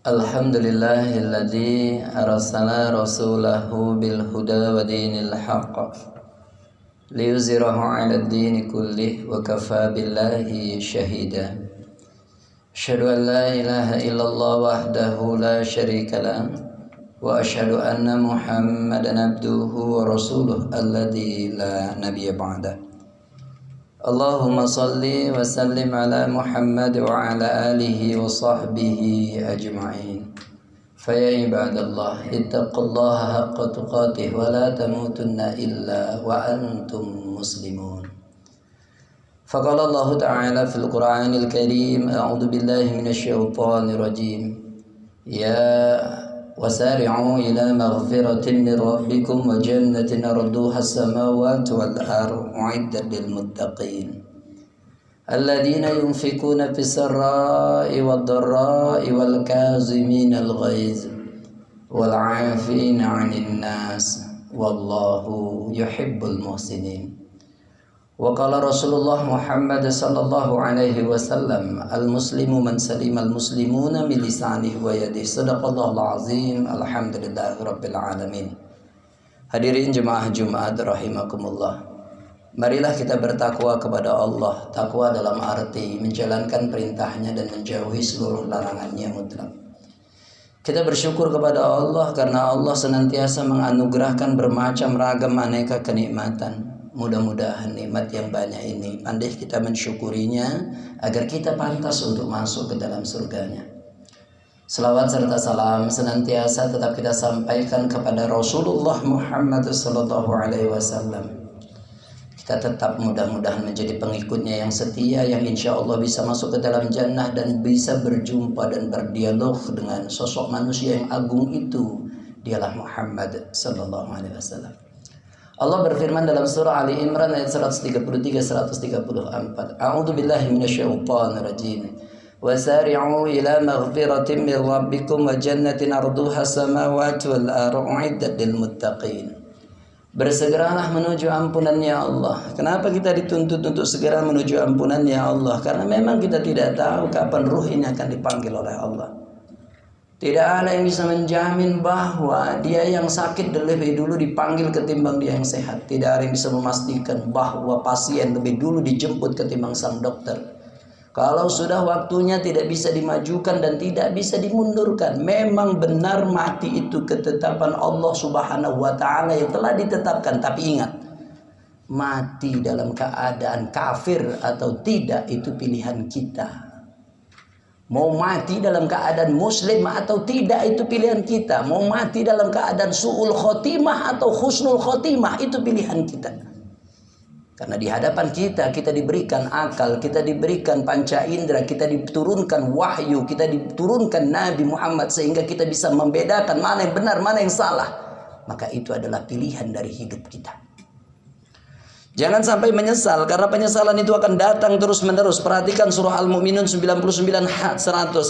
Alhamdulillahilladzi arsala rasulahu bil huda wa dinil haqq liyuzhirahu 'ala ad-dini kullih wa kafa billahi shahida. Asyhadu an la ilaha illallah wahdahu la syarika lah wa asyhadu anna Muhammadan abduhu wa rasuluh alladzi la nabiyya ba'da. Allahumma salli wa sallim ala Muhammad wa ala alihi wa sahbihi ajma'in. Faya ibadallah, ittaqullaha haqqa tuqatih wa la tamutunna illa wa antum muslimun. Faqala Allah ta'ala fil Qur'anil Karim, a'udzu billahi minasy syaithanir rajim. Ya wasari'u ila maghfiratin min rabbikum wa jannatin arduha as-samawati wal ardu u'iddat lil muttaqin alladzina yunfikuna fis sarra'i wad dharra'i wal kazimina al ghaiz wal 'afina 'anil nas wallahu yuhibbul muhsinin. Wa qala Rasulullah Muhammad sallallahu alaihi wasallam, al-muslimu man salima al-muslimuna min lisanihi wa yadihi. Sadaqallahul azim. Alhamdulillahi rabbil alamin. Hadirin jemaah Jumat rahimakumullah. Marilah kita bertakwa kepada Allah. Takwa dalam arti menjalankan perintahnya dan menjauhi seluruh larangannya mutlak. Kita bersyukur kepada Allah karena Allah senantiasa menganugerahkan bermacam ragam aneka kenikmatan. Mudah-mudahan nikmat yang banyak ini pandai kita mensyukurinya agar kita pantas untuk masuk ke dalam surganya. Selawat serta salam senantiasa tetap kita sampaikan kepada Rasulullah Muhammad SAW. Kita tetap mudah-mudahan menjadi pengikutnya yang setia, yang insya Allah bisa masuk ke dalam jannah dan bisa berjumpa dan berdialog dengan sosok manusia yang agung itu. Dialah Muhammad SAW. Allah berfirman dalam surah Ali Imran ayat 133-134. A'udzu billahi minasyaitonir rajim. Wasari'u ila maghfiratin min rabbikum wa jannatin 'arduha samawati wal ardu u'iddat lil muttaqin. Bersegeralah menuju ampunannya Allah. Kenapa kita dituntut untuk segera menuju ampunannya Allah? Karena memang kita tidak tahu kapan ruh ini akan dipanggil oleh Allah. Tidak ada yang bisa menjamin bahwa dia yang sakit lebih dulu dipanggil ketimbang dia yang sehat. Tidak ada yang bisa memastikan bahwa pasien lebih dulu dijemput ketimbang sang dokter. Kalau sudah waktunya tidak bisa dimajukan dan tidak bisa dimundurkan. Memang benar mati itu ketetapan Allah Subhanahu wa ta'ala yang telah ditetapkan. Tapi ingat, mati dalam keadaan kafir atau tidak itu pilihan kita. Mau mati dalam keadaan muslim atau tidak itu pilihan kita. Mau mati dalam keadaan su'ul khotimah atau husnul khotimah itu pilihan kita. Karena di hadapan kita, kita diberikan akal, kita diberikan panca indera, kita diturunkan wahyu, kita diturunkan Nabi Muhammad sehingga kita bisa membedakan mana yang benar, mana yang salah. Maka itu adalah pilihan dari hidup kita. Jangan sampai menyesal, karena penyesalan itu akan datang terus-menerus. Perhatikan surah Al-Mu'minun 99-100.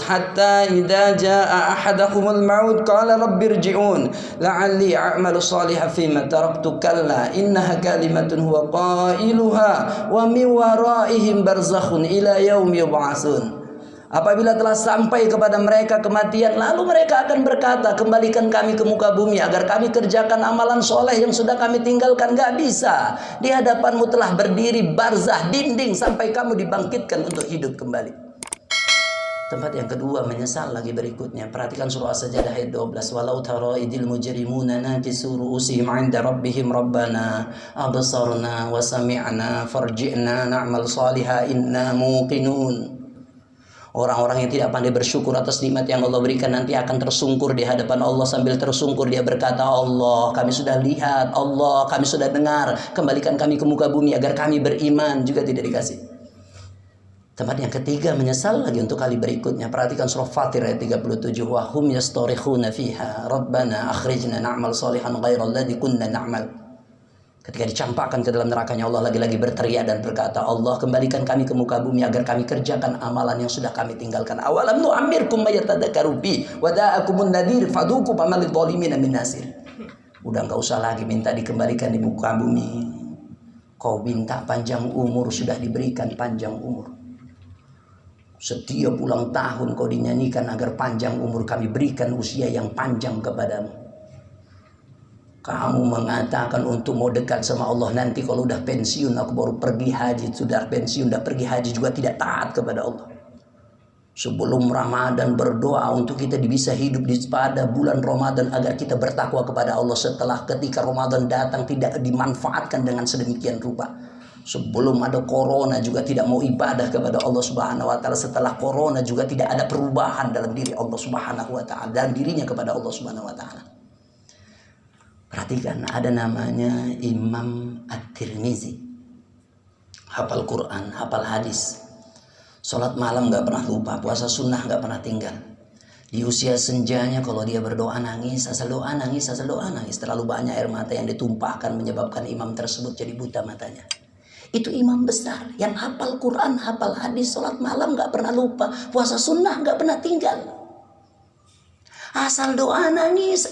Hatta idza jaa ahadakumul maut qala rabbirji'un la'alli a'malu shalihan fima taraktu kalla innaha kalimatun huwa qailuha wa min waraihim barzakhun ila yaumi yub'atsun. Apabila telah sampai kepada mereka kematian, lalu mereka akan berkata, kembalikan kami ke muka bumi agar kami kerjakan amalan soleh yang sudah kami tinggalkan. Gak bisa. Di hadapanmu telah berdiri barzah, dinding, sampai kamu dibangkitkan untuk hidup kembali. Tempat yang kedua, menyesal lagi berikutnya. Perhatikan surah As-Sajdah ayat 12. Walau tara idil mujrimuna nakisu ru'usihim 'inda rabbihim rabbana absarna wa sami'na farji'na na'mal shalihan inna muqinun. Orang-orang yang tidak pandai bersyukur atas nikmat yang Allah berikan nanti akan tersungkur di hadapan Allah. Sambil tersungkur dia berkata, Allah kami sudah lihat, Allah kami sudah dengar, kembalikan kami ke muka bumi agar kami beriman. Juga tidak dikasih. Tempat yang ketiga, menyesal lagi untuk kali berikutnya. Perhatikan surah Fatir ayat 37. Wa hum yastarikhuna fiha rabbana akhrijna na'mal salihan ghairal ladzi kunna na'mal. Ketika dicampakkan ke dalam nerakanya, Allah lagi-lagi berteriak dan berkata, Allah kembalikan kami ke muka bumi agar kami kerjakan amalan yang sudah kami tinggalkan. Awalam nu'ammirkum mayatadakaru bi wada'akumun nadir faduku pamalid zalimin min nasir. Udah nggak usah lagi minta dikembalikan di muka bumi. Kau minta panjang umur, sudah diberikan panjang umur. Setiap ulang tahun kau dinyanyikan agar panjang umur, kami berikan usia yang panjang kepadamu. Kamu mengatakan untuk mau dekat sama Allah, nanti kalau udah pensiun aku baru pergi haji. Sudah pensiun, udah pergi haji juga tidak taat kepada Allah. Sebelum Ramadan berdoa untuk kita bisa hidup pada bulan Ramadan agar kita bertakwa kepada Allah. Setelah ketika Ramadan datang tidak dimanfaatkan dengan sedemikian rupa. Sebelum ada corona juga tidak mau ibadah kepada Allah Subhanahu wa taala. Setelah corona juga tidak ada perubahan dalam diri Allah Subhanahu wa taala dan dirinya kepada Allah Subhanahu wa taala. Perhatikan, ada namanya Imam At-Tirmizi. Hafal Quran, hafal hadis. Salat malam gak pernah lupa, puasa sunnah gak pernah tinggal. Di usia senjanya kalau dia berdoa nangis, asal doa nangis, asal doa nangis. Terlalu banyak air mata yang ditumpahkan menyebabkan imam tersebut jadi buta matanya. Itu imam besar yang hafal Quran, hafal hadis, sholat malam gak pernah lupa, puasa sunnah gak pernah tinggal. Asal doa nangis,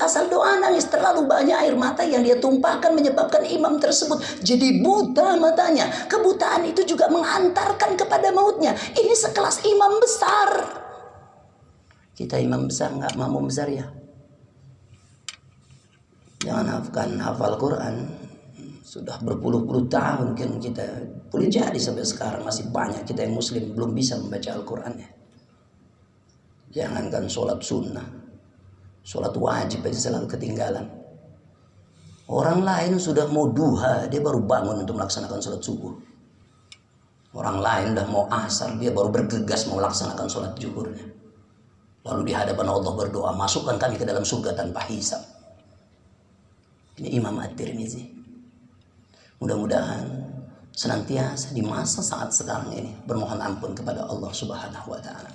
terlalu banyak air mata yang dia tumpahkan menyebabkan imam tersebut jadi buta matanya. Kebutaan itu juga menghantarkan kepada mautnya. Ini sekelas imam besar. Kita imam besar gak makmum besar ya. Jangan hafal Quran. Sudah berpuluh-puluh tahun mungkin kita boleh jadi sampai sekarang masih banyak kita yang muslim belum bisa membaca Al-Quran ya. Jangankan sholat sunnah, sholat wajib aja selalu ketinggalan. Orang lain sudah mau duha, dia baru bangun untuk melaksanakan sholat subuh. Orang lain udah mau asar, dia baru bergegas mau melaksanakan sholat zuhurnya. Lalu di hadapan Allah berdoa, masukkan kami ke dalam surga tanpa hisab. Ini Imam At-Tirmizi. Mudah-mudahan senantiasa di masa saat sekarang ini bermohon ampun kepada Allah Subhanahu wa taala.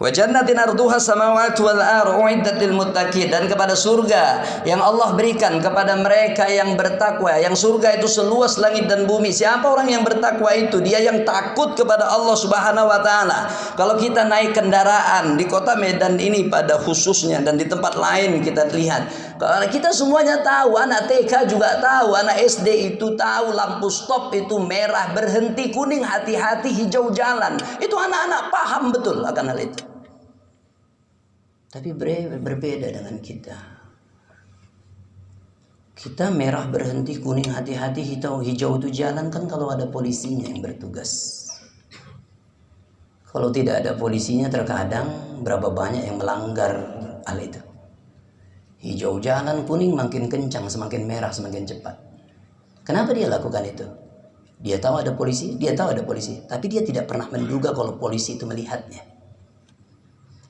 Wa jannatin arduha samawati wal ardu uiddat lil muttaqin, dan kepada surga yang Allah berikan kepada mereka yang bertakwa, yang surga itu seluas langit dan bumi. Siapa orang yang bertakwa itu? Dia yang takut kepada Allah Subhanahu wa taala. Kalau kita naik kendaraan di kota Medan ini pada khususnya dan di tempat lain kita lihat, kalau kita semuanya tahu, anak TK juga tahu, anak SD itu tahu lampu stop itu merah, berhenti, kuning, hati-hati, hijau jalan. Itu anak-anak paham betul akan hal itu. Tapi berbeda dengan kita. Kita merah berhenti, kuning hati-hati, hijau itu jalan kan kalau ada polisinya yang bertugas. Kalau tidak ada polisinya terkadang berapa banyak yang melanggar hal itu. Hijau jalan, kuning makin kencang, semakin merah semakin cepat. Kenapa dia lakukan itu? Dia tahu ada polisi, tapi dia tidak pernah menduga kalau polisi itu melihatnya.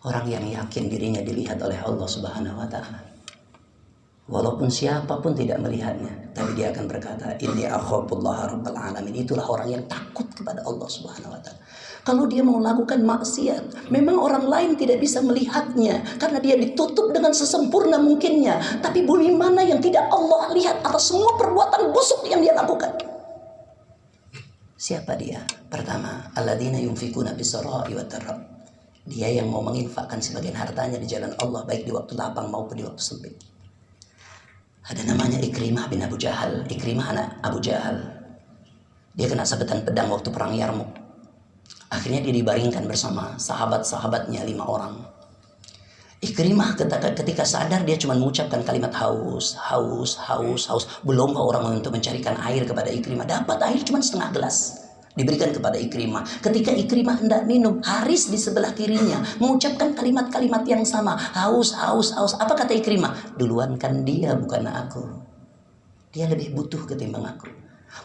Orang yang yakin dirinya dilihat oleh Allah Subhanahu wa taala. Walaupun siapapun tidak melihatnya, tapi dia akan berkata, "Inni akhafullah rabbal alamin." Itulah orang yang takut kepada Allah Subhanahu wa taala. Kalau dia mau melakukan maksiat, memang orang lain tidak bisa melihatnya karena dia ditutup dengan sesempurna mungkinnya. Tapi bumi mana yang tidak Allah lihat atas semua perbuatan busuk yang dia lakukan? Siapa dia? Pertama, alladzina yunfikuna bis-sarai wa dharra. Dia yang mau menginfakkan sebagian hartanya di jalan Allah, baik di waktu lapang maupun di waktu sempit. Ada namanya Ikrimah bin Abu Jahal. Ikrimah anak Abu Jahal. Dia kena sabetan pedang waktu perang Yarmuk. Akhirnya dia dibaringkan bersama sahabat-sahabatnya 5 orang. Ikrimah ketika sadar dia cuma mengucapkan kalimat haus. Belum orang untuk mencarikan air kepada Ikrimah. Dapat air cuma setengah gelas. Diberikan kepada Ikrimah. Ketika Ikrimah hendak minum, Haris di sebelah kirinya mengucapkan kalimat-kalimat yang sama. Haus. Apa kata Ikrimah? Duluankan dia, bukan aku. Dia lebih butuh ketimbang aku.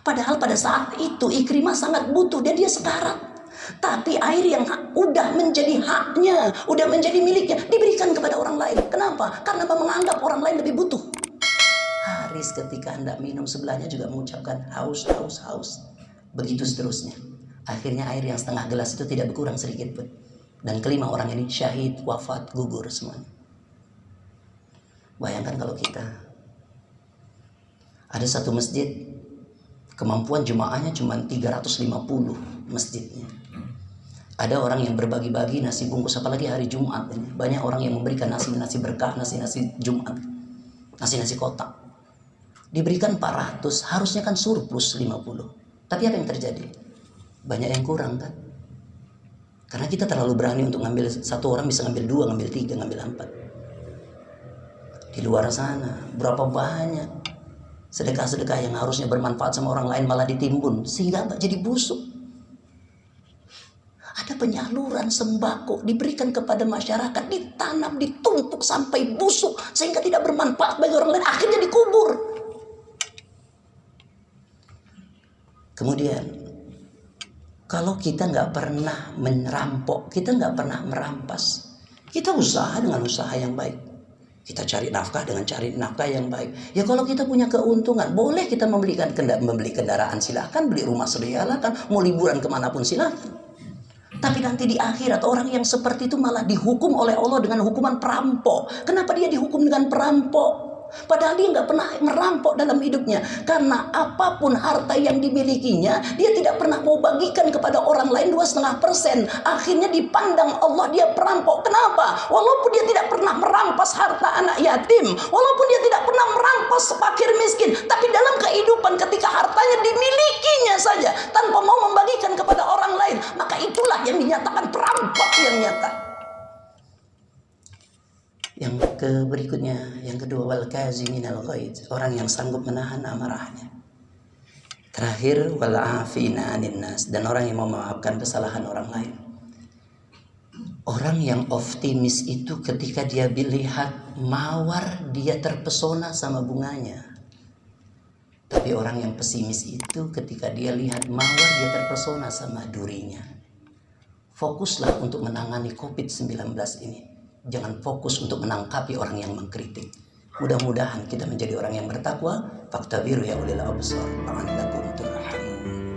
Padahal pada saat itu Ikrimah sangat butuh. Dia sekarat. Tapi air yang udah menjadi haknya, udah menjadi miliknya, diberikan kepada orang lain. Kenapa? Karena menganggap orang lain lebih butuh. Haris ketika hendak minum sebelahnya juga mengucapkan haus. Begitu seterusnya. Akhirnya air yang setengah gelas itu tidak berkurang sedikit pun. Dan kelima orang ini syahid, wafat, gugur semuanya. Bayangkan kalau kita ada satu masjid, kemampuan jemaahnya cuma 350 masjidnya. Ada orang yang berbagi-bagi nasi bungkus, apalagi hari Jumat ini. Banyak orang yang memberikan nasi berkah, nasi Jumat, nasi kotak. Diberikan 400, harusnya kan surplus 50. Tapi apa yang terjadi? Banyak yang kurang kan? Karena kita terlalu berani untuk ngambil, satu orang bisa ngambil 2, ngambil 3, ngambil 4. Di luar sana berapa banyak sedekah-sedekah yang harusnya bermanfaat sama orang lain malah ditimbun sehingga jadi busuk. Ada penyaluran sembako diberikan kepada masyarakat, ditanam, ditumpuk sampai busuk sehingga tidak bermanfaat bagi orang lain, akhirnya dikubur. Kemudian kalau kita nggak pernah merampok, kita nggak pernah merampas, kita usaha dengan usaha yang baik, kita cari nafkah dengan cari nafkah yang baik. Ya kalau kita punya keuntungan, boleh kita membeli kendaraan, silahkan. Beli rumah, silahkan. Mau liburan kemanapun silahkan. Tapi nanti di akhirat orang yang seperti itu malah dihukum oleh Allah dengan hukuman perampok. Kenapa dia dihukum dengan perampok? Padahal dia nggak pernah merampok dalam hidupnya. Karena apapun harta yang dimilikinya, dia tidak pernah mau bagikan kepada orang lain 2,5%. Akhirnya dipandang Allah dia perampok. Kenapa? Walaupun dia tidak pernah merampas harta anak yatim, walaupun dia tidak pernah merampas fakir miskin, tapi dalam kehidupan ketika hartanya dimilikinya saja tanpa mau membagikan kepada orang lain, maka itulah yang dinyatakan perampok yang nyata. Yang berikutnya, yang kedua, wal kaziminal ghaidz, orang yang sanggup menahan amarahnya. Terakhir, wal afina 'anil nas, dan orang yang mau memaafkan kesalahan orang lain. Orang yang optimis itu ketika dia melihat mawar, dia terpesona sama bunganya. Tapi orang yang pesimis itu ketika dia lihat mawar, dia terpesona sama durinya. Fokuslah untuk menangani COVID-19 ini. Jangan fokus untuk menangkapi orang yang mengkritik. Mudah-mudahan kita menjadi orang yang bertakwa. Faktabiru ya ulil absar la'allakum turhamun.